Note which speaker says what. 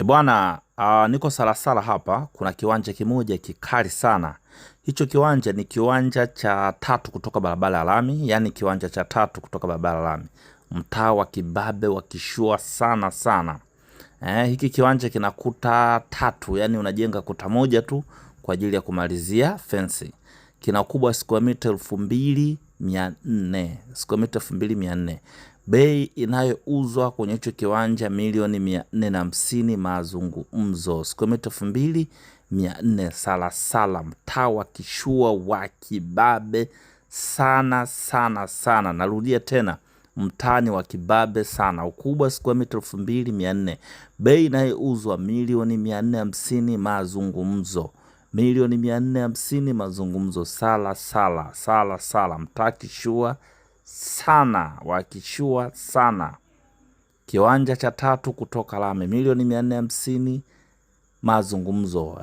Speaker 1: Bwana, niko Salasala hapa. Kuna kiwanja kimoja kikali sana. Hicho kiwanja ni kiwanja cha 3 kutoka barabara ya lami, yani kiwanja cha 3 kutoka barabara ya lami, mtaa wa Kibabe wa Kishua sana sana. Hiki kiwanja kina kuta 3, yani unajenga kuta moja tu kwa ajili ya kumalizia fence. Kina ukubwa wa square meter 2400, square meter 2400. Bei inayouzwa kwenye hicho kiwanja milioni 450 mazungumzo. Square meter 2400, Salasala, mtaa wa Kishua wa Kibabe sana sana sana. Narudia tena, mtaani wa Kibabe sana. Ukubwa square meter 2400. Bei inayouzwa milioni 450 mazungumzo. Milioni 450 mazungumzo. Salasala, mtaa Kishua sana, wa Kishua sana. Kiwanja cha 3 kutoka lami, milioni 450 mazungumzo.